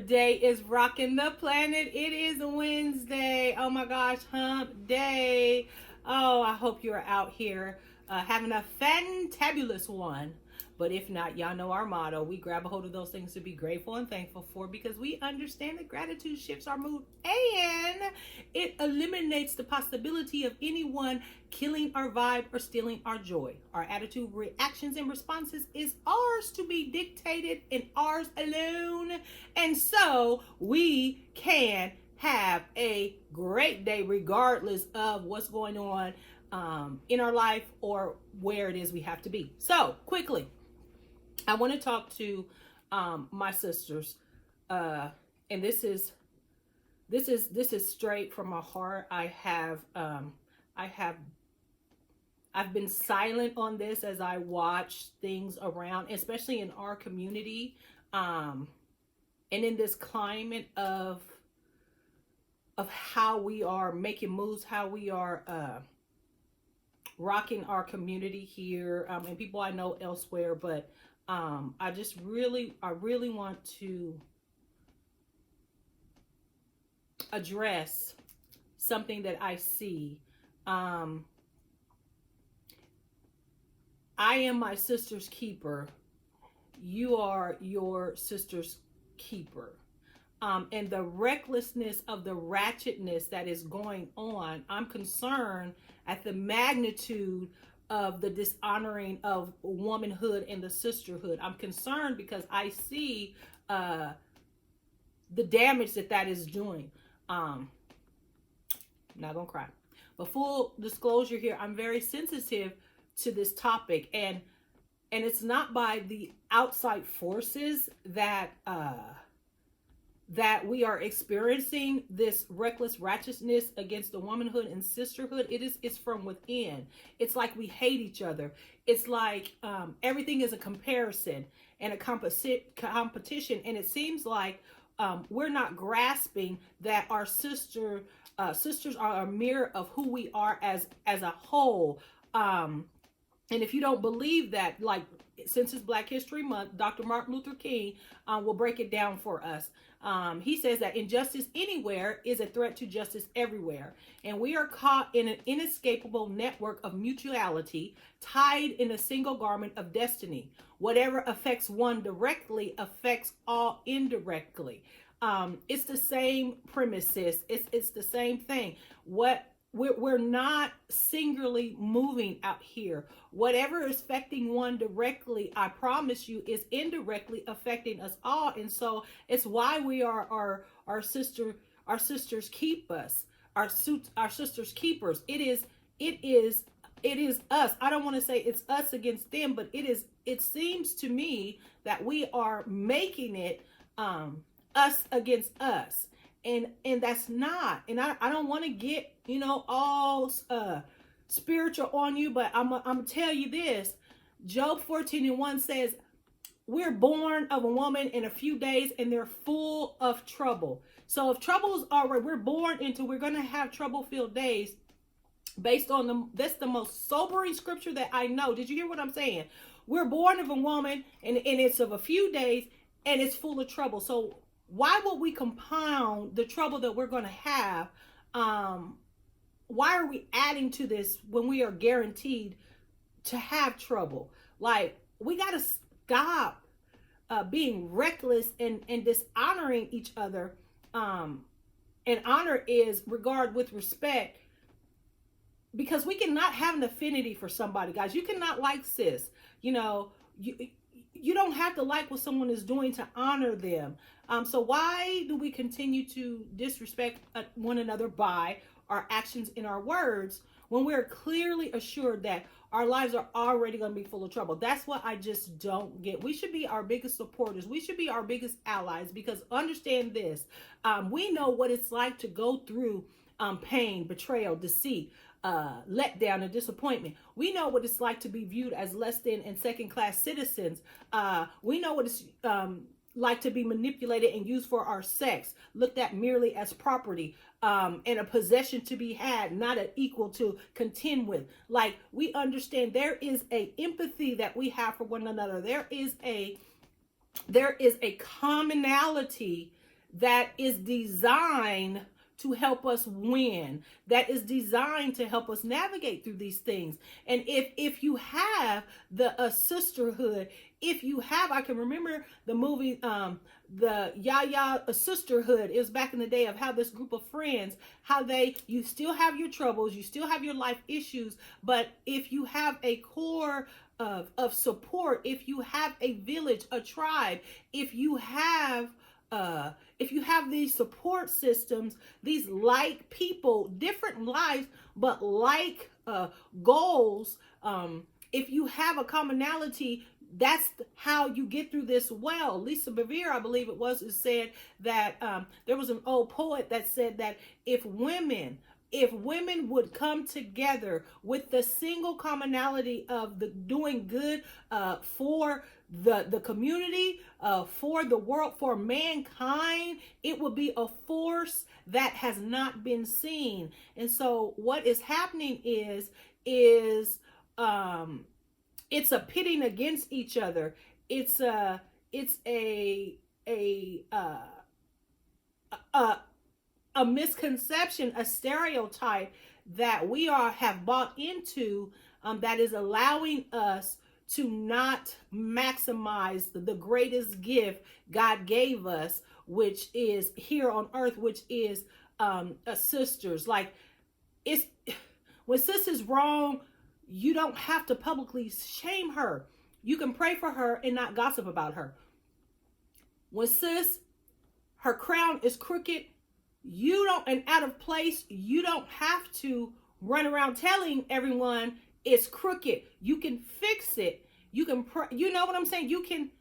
What day is rocking the planet? It is Wednesday. Oh my gosh, hump day. Oh, I hope you're out here having a fantabulous one. But if not, y'all know our motto. We grab a hold of those things to be grateful and thankful for because we understand that gratitude shifts our mood and it eliminates the possibility of anyone killing our vibe or stealing our joy. Our attitude, reactions, and responses is ours to be dictated and ours alone. And so we can have a great day regardless of what's going on in our life or where it is we have to be. So quickly, I want to talk to my sisters, and this is straight from my heart. I've been silent on this as I watch things around, especially in our community, and in this climate of how we are making moves, how we are rocking our community here, and people I know elsewhere, but I really want to address something that I see. I am my sister's keeper. You are your sister's keeper. And the recklessness of the ratchetness that is going on, I'm concerned at the magnitude of the dishonoring of womanhood and the sisterhood. I'm concerned because I see the damage that is doing. I'm not gonna cry, but full disclosure here, I'm very sensitive to this topic, and it's not by the outside forces that we are experiencing this reckless ratchetness against the womanhood and sisterhood. It's from within. It's like we hate each other. It's like everything is a comparison and a competition, and it seems like we're not grasping that our sisters are a mirror of who we are as a whole. And if you don't believe that, like, since it's Black History Month, Dr. Martin Luther King will break it down for us. He says that injustice anywhere is a threat to justice everywhere. And we are caught in an inescapable network of mutuality, tied in a single garment of destiny. Whatever affects one directly affects all indirectly. It's the same premises. It's the same thing. We're not singularly moving out here. Whatever is affecting one directly, I promise you, is indirectly affecting us all. And so it's why we are our sisters keep us, our sisters keepers. It is us. I don't want to say it's us against them, but it seems to me that we are making it us against us. And that's not, and I don't want to get, all spiritual on you, but I'm gonna tell you this. Job 14:1 says, we're born of a woman in a few days and they're full of trouble. So if trouble is already, we're born into, we're going to have trouble-filled days based on that's the most sobering scripture that I know. Did you hear what I'm saying? We're born of a woman and it's of a few days and it's full of trouble. So why would we compound the trouble that we're going to have? Why are we adding to this when we are guaranteed to have trouble? Like, we got to stop being reckless and dishonoring each other. And honor is regard with respect, because we cannot have an affinity for somebody, guys. You cannot like sis. You don't have to like what someone is doing to honor them. So why do we continue to disrespect one another by our actions and our words when we're clearly assured that our lives are already going to be full of trouble? That's what I just don't get. We should be our biggest supporters. We should be our biggest allies, because understand this. We know what it's like to go through pain, betrayal, deceit, letdown, and disappointment. We know what it's like to be viewed as less than and second-class citizens. We know what it's like to be manipulated and used for our sex, looked at merely as property, and a possession to be had, not an equal to contend with. Like, we understand there is a empathy that we have for one another. There is a commonality that is designed to help us win, that is designed to help us navigate through these things. And if you have the sisterhood, if you have, I can remember the movie, the Yaya Sisterhood. It was back in the day of how this group of friends, how you still have your troubles, you still have your life issues, but if you have a core of support, if you have a village, a tribe, if you have these support systems, these like people, different lives, but like goals, if you have a commonality, that's how you get through this well. Lisa Bevere, I believe it was, said that there was an old poet that said that if women would come together with the single commonality of the doing good for the community, for the world, for mankind, it will be a force that has not been seen. And so what is happening is it's a pitting against each other. It's a misconception, a stereotype that we have bought into, that is allowing us to not maximize the greatest gift God gave us, which is here on earth, which is sisters. Like, it's when sis is wrong, you don't have to publicly shame her. You can pray for her and not gossip about her. When sis, her crown is crooked, you don't, and out of place, you don't have to run around telling everyone it's crooked. You can fix it. You can, you know what I'm saying? You can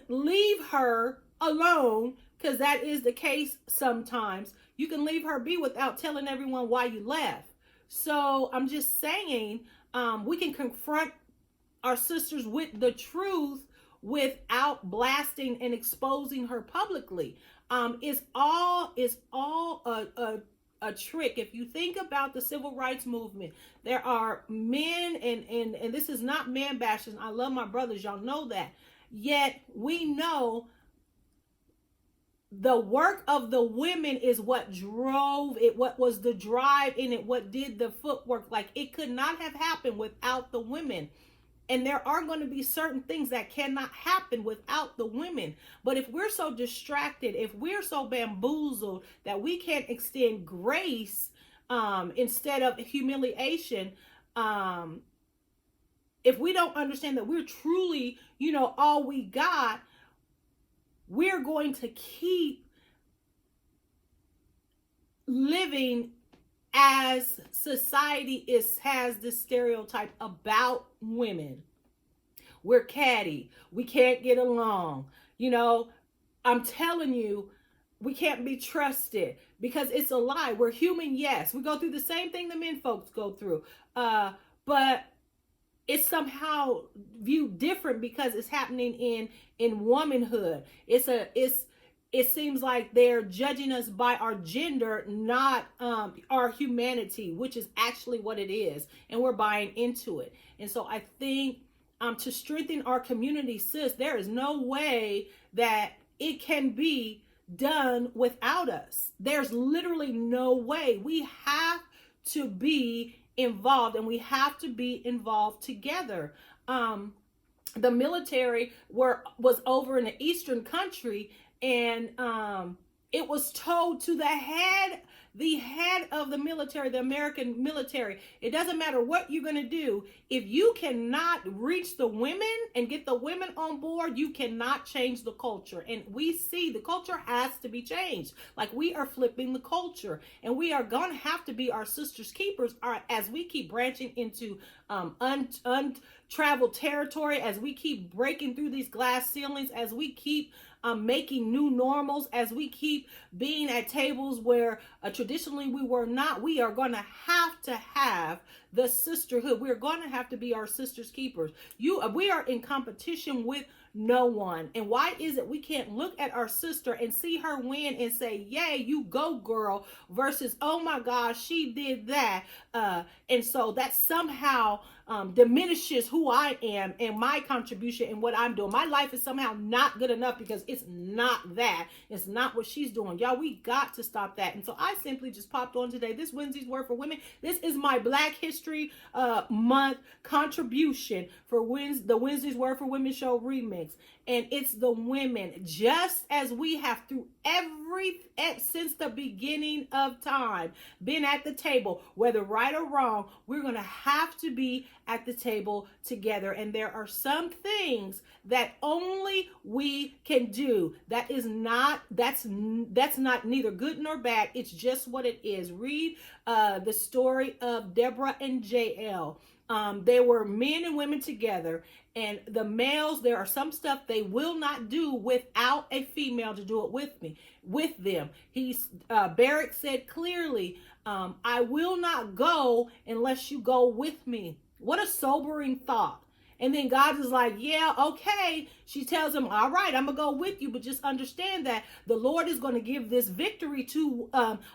leave her alone, because that is the case sometimes. You can leave her be without telling everyone why you left. So I'm just saying, we can confront our sisters with the truth without blasting and exposing her publicly. It's all a trick. If you think about the civil rights movement, there are men, and this is not man bashing. I love my brothers, y'all know that. Yet we know the work of the women is what drove it, what was the drive in it, what did the footwork. Like, it could not have happened without the women. And there are going to be certain things that cannot happen without the women. But if we're so distracted, if we're so bamboozled that we can't extend grace instead of humiliation, if we don't understand that we're truly, all we got, we're going to keep living as society has this stereotype about women. We're catty. We can't get along. I'm telling you, we can't be trusted, because it's a lie. We're human, yes. We go through the same thing the men folks go through. But it's somehow viewed different because it's happening in womanhood. It seems like they're judging us by our gender, not our humanity, which is actually what it is. And we're buying into it. And so I think to strengthen our community, sis, there is no way that it can be done without us. There's literally no way. We have to be involved, and we have to be involved together. The military was over in the Eastern country, and it was told to the head of the military, the American military, it doesn't matter what you're going to do. If you cannot reach the women and get the women on board, you cannot change the culture. And we see the culture has to be changed. Like, we are flipping the culture, and we are going to have to be our sisters' keepers as we keep branching into untraveled territory, as we keep breaking through these glass ceilings, as we keep making new normals, as we keep being at tables where traditionally we were not. We are going to have the sisterhood. We're going to have to be our sisters' keepers. We are in competition with no one. And why is it we can't look at our sister and see her win and say, yay, you go, girl, versus, oh my gosh, she did that. And so that somehow diminishes who I am and my contribution and what I'm doing. My life is somehow not good enough because it's not that. It's not what she's doing. Y'all, we got to stop that. And so I simply just popped on today. This Wednesday's Word for Women. This is my Black History Month contribution for the Wednesday's Word for Women show remix. And it's the women, just as we have through since the beginning of time, been at the table, whether right or wrong, we're going to have to be at the table together. And there are some things that only we can do. That's not neither good nor bad. It's just what it is. Read the story of Deborah and Jael. They were men and women together, and the males, there are some stuff they will not do without a female to do it with them. Barak said clearly, I will not go unless you go with me. What a sobering thought. And then God is like, yeah, okay. She tells him, all right, I'm going to go with you. But just understand that the Lord is going to give this victory to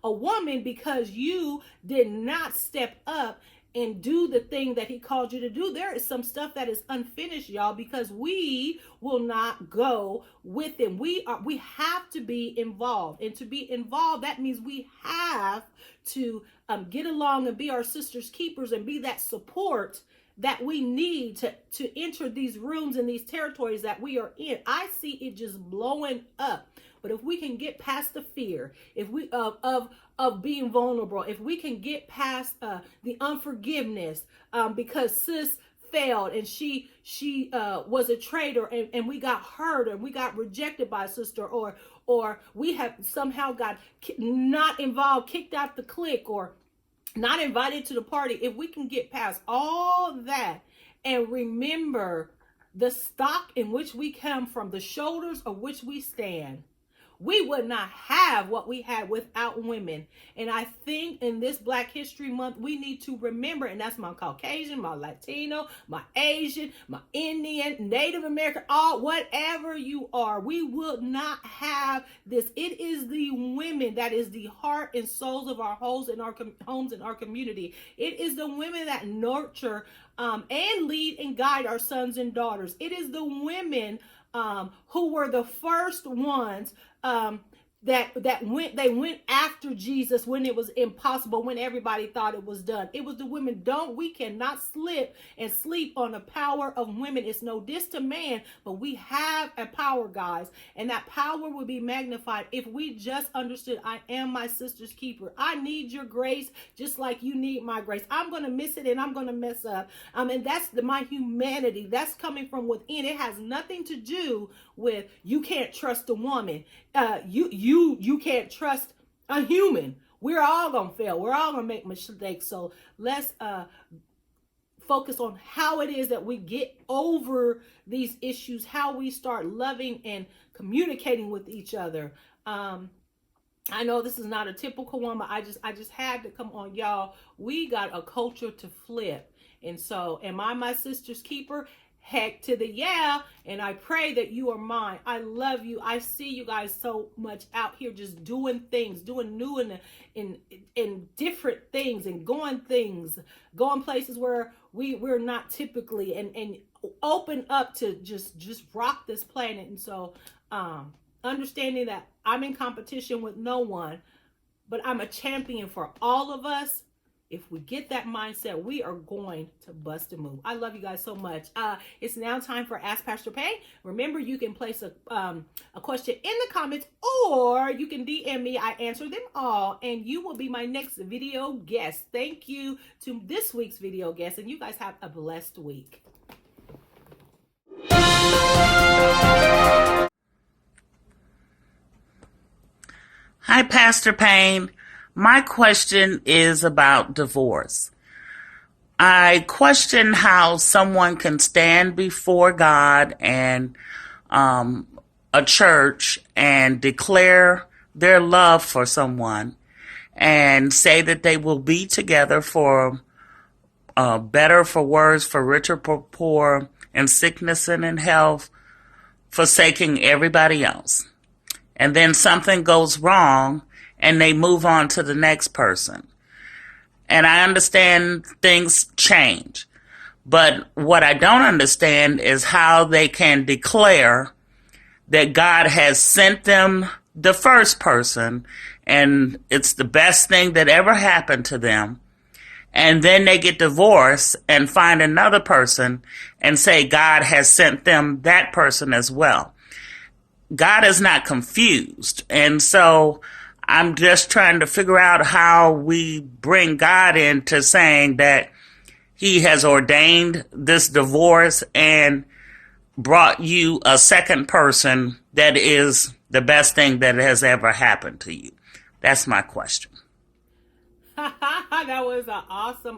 a woman because you did not step up and do the thing that he called you to do. There is some stuff that is unfinished, y'all, because we will not go with him. We have to be involved. And to be involved, that means we have to get along and be our sister's keepers and be that support that we need to enter these rooms and these territories that we are in. I see it just blowing up. But if we can get past the fear, if we of being vulnerable, if we can get past the unforgiveness because sis failed and she was a traitor and we got hurt and we got rejected by a sister, or we have somehow got not involved, kicked out the clique, or not invited to the party. If we can get past all that and remember the stock in which we come from, the shoulders of which we stand, we would not have what we had without women. And I think in this Black History Month, we need to remember, and that's my Caucasian, my Latino, my Asian, my Indian, Native American, all whatever you are, we would not have this. It is the women that is the heart and souls of our homes and our homes and our community. It is the women that nurture and lead and guide our sons and daughters. It is the women who were the first ones that went after Jesus when it was impossible, when everybody thought it was done. It was the women. We cannot slip and sleep on the power of women. It's no diss to man, but we have a power, guys, and that power will be magnified if we just understood, I am my sister's keeper. I need your grace just like you need my grace. I'm going to miss it and I'm going to mess up. And that's my humanity. That's coming from within. It has nothing to do with you can't trust a woman. You can't trust a human. We're all gonna fail. We're all gonna make mistakes. So let's focus on how it is that we get over these issues, how we start loving and communicating with each other. I know this is not a typical one, but I just had to come on, y'all. We got a culture to flip. And so, am I my sister's keeper? Heck to the yeah. And I pray that you are mine. I love you. I see you guys so much out here just doing things, doing new and different things, and going places where we're not typically, and open up to just rock this planet. And so understanding that I'm in competition with no one, but I'm a champion for all of us. If we get that mindset, we are going to bust a move. I love you guys so much. It's now time for Ask Pastor Payne. Remember, you can place a question in the comments, or you can DM me. I answer them all, and you will be my next video guest. Thank you to this week's video guest, and you guys have a blessed week. Hi, Pastor Payne. My question is about divorce. I question how someone can stand before God and a church and declare their love for someone and say that they will be together for better, for worse, for richer, for poor, in sickness and in health, forsaking everybody else. And then something goes wrong and they move on to the next person. And I understand things change. But what I don't understand is how they can declare that God has sent them the first person and it's the best thing that ever happened to them. And then they get divorced and find another person and say God has sent them that person as well. God is not confused. And so I'm just trying to figure out how we bring God into saying that he has ordained this divorce and brought you a second person that is the best thing that has ever happened to you. That's my question. That was an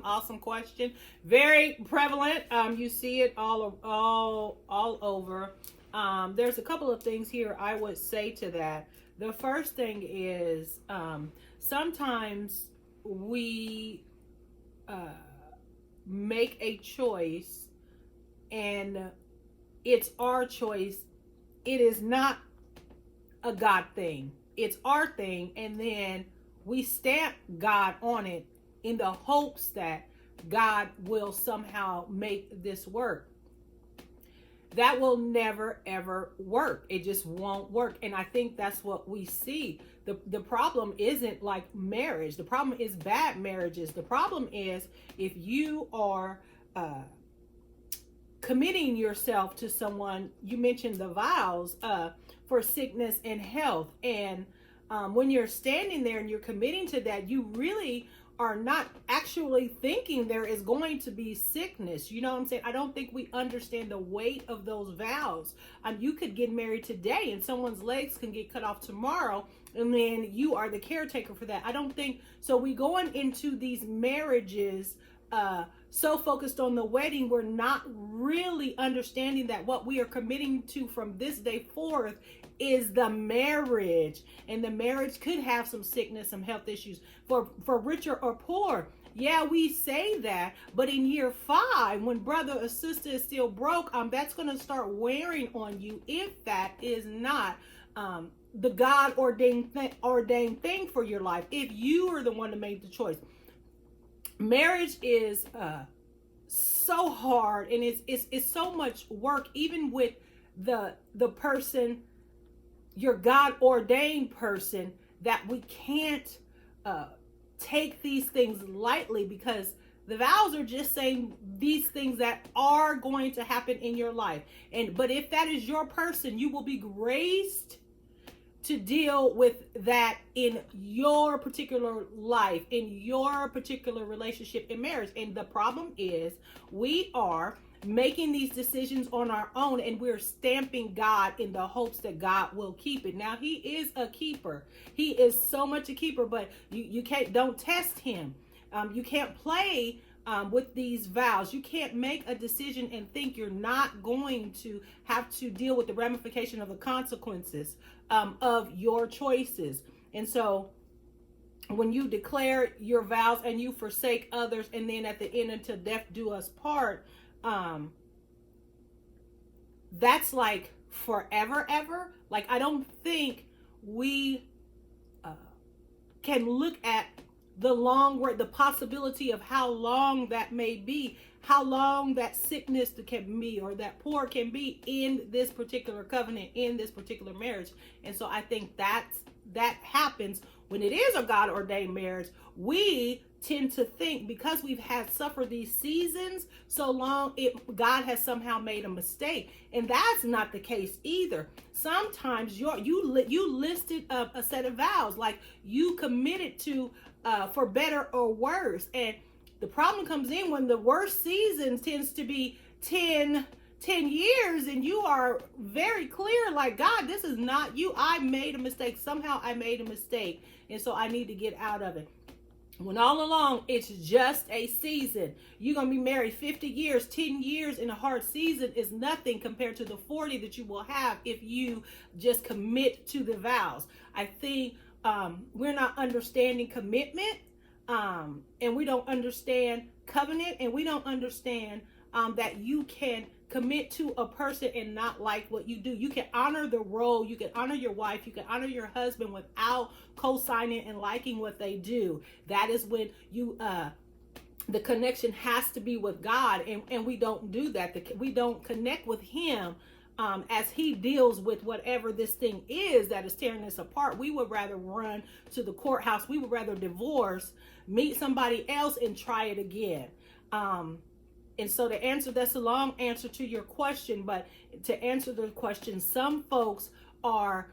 awesome question. Very prevalent. You see it all over. There's a couple of things here I would say to that. The first thing is sometimes we make a choice and it's our choice. It is not a God thing. It's our thing, and then we stamp God on it in the hopes that God will somehow make this work. That will never ever work. It just won't work. And I think that's what we see. The problem isn't like marriage. The problem is bad marriages. The problem is if you are committing yourself to someone. You mentioned the vows for sickness and health. And when you're standing there and you're committing to that, you really are not actually thinking there is going to be sickness. You know what I'm saying? I don't think we understand the weight of those vows. You could get married today and someone's legs can get cut off tomorrow, and then you are the caretaker for that. I don't think so. We going into these marriages so focused on the wedding, we're not really understanding that what we are committing to from this day forth is the marriage. And the marriage could have some sickness, some health issues for richer or poor. Yeah, we say that, but in year 5, when brother or sister is still broke, that's going to start wearing on you if that is not the God ordained thing for your life. If you are the one to make the choice. Marriage is so hard, and it's so much work, even with the person, your God ordained person, that we can't take these things lightly, because the vows are just saying these things that are going to happen in your life. But if that is your person, you will be graced to deal with that in your particular life, in your particular relationship in marriage. And the problem is we are making these decisions on our own, and we're stamping God in the hopes that God will keep it. Now, he is a keeper. He is so much a keeper, but you don't test him. You can't play with these vows. You can't make a decision and think you're not going to have to deal with the ramification of the consequences of your choices. And so when you declare your vows and you forsake others, and then at the end, until death do us part, that's like forever ever. Like, I don't think we can look at the possibility of how long that may be, how long that sickness can be, or that poor can be in this particular covenant, in this particular marriage. And so I think that happens when it is a God ordained marriage. We tend to think, because we've suffered these seasons so long, God has somehow made a mistake, and that's not the case either. Sometimes you listed a set of vows, like you committed to for better or worse, and the problem comes in when the worst season tends to be 10 years, and you are very clear, like, God, this is not you. I made a mistake. Somehow I made a mistake, and so I need to get out of it. When all along, it's just a season. You're going to be married 50 years, 10 years in a hard season is nothing compared to the 40 that you will have if you just commit to the vows. I think we're not understanding commitment, and we don't understand covenant, and we don't understand that you can commit to a person and not like what you do. You can honor the role, you can honor your wife, you can honor your husband without co-signing and liking what they do. That is when you the connection has to be with God, and we don't do that. We don't connect with him as he deals with whatever this thing is that is tearing us apart. We would rather run to the courthouse. We would rather divorce, meet somebody else, and try it again. And so the answer, that's a long answer to your question, but to answer the question, some folks are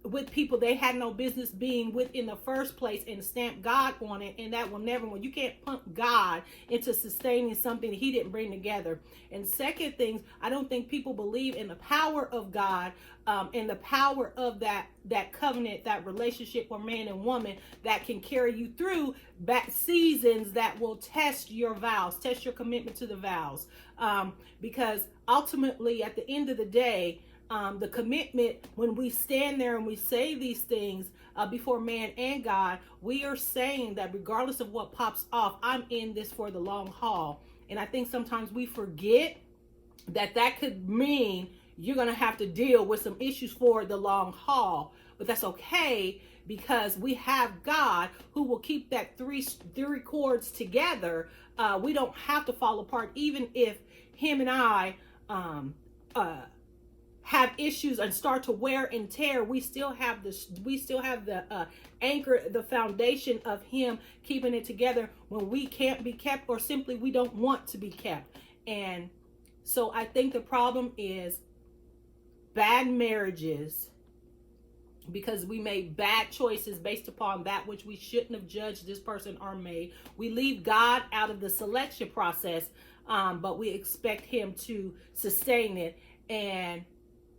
with people they had no business being with in the first place and stamp God on it, and that will never, when you can't pump God into sustaining something he didn't bring together. And second things, I don't think people believe in the power of God and the power of that covenant, that relationship with man and woman that can carry you through back seasons that will test your vows, test your commitment to the vows. Because ultimately, at the end of the day, the commitment, when we stand there and we say these things before man and God, we are saying that regardless of what pops off, I'm in this for the long haul. And I think sometimes we forget that could mean you're going to have to deal with some issues for the long haul. But that's okay, because we have God who will keep that three cords together. We don't have to fall apart, even if him and I have issues and start to wear and tear. We still have the anchor, the foundation of him keeping it together when we can't be kept, or simply we don't want to be kept. And so I think the problem is bad marriages, because we made bad choices based upon that which we shouldn't have judged this person or made. We leave God out of the selection process, but we expect him to sustain it. And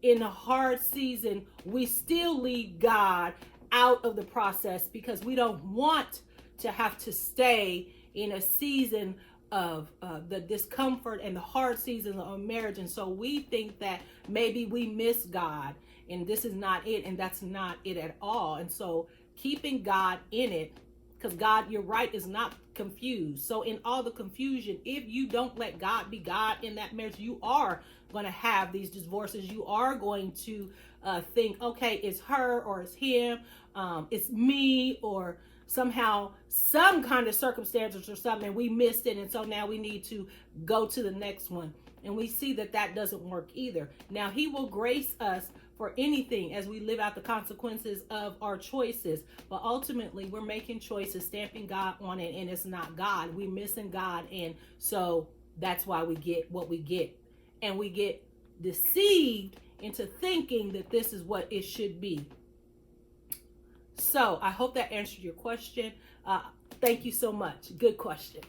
in a hard season, we still leave God out of the process because we don't want to have to stay in a season of the discomfort and the hard seasons of marriage. And so we think that maybe we miss God, and this is not it, and that's not it at all. And so keeping God in it, because God, you're right, is not confused. So in all the confusion, if you don't let God be God in that marriage, you are going to have these divorces. You are going to think, okay, it's her or it's him, it's me, or somehow some kind of circumstances or something, and we missed it, and so now we need to go to the next one. And we see that doesn't work either. Now, he will grace us for anything as we live out the consequences of our choices, but ultimately we're making choices, stamping God on it, and it's not God. We're missing God, and so that's why we get what we get, and we get deceived into thinking that this is what it should be. So I hope that answered your question. Thank you so much. Good question.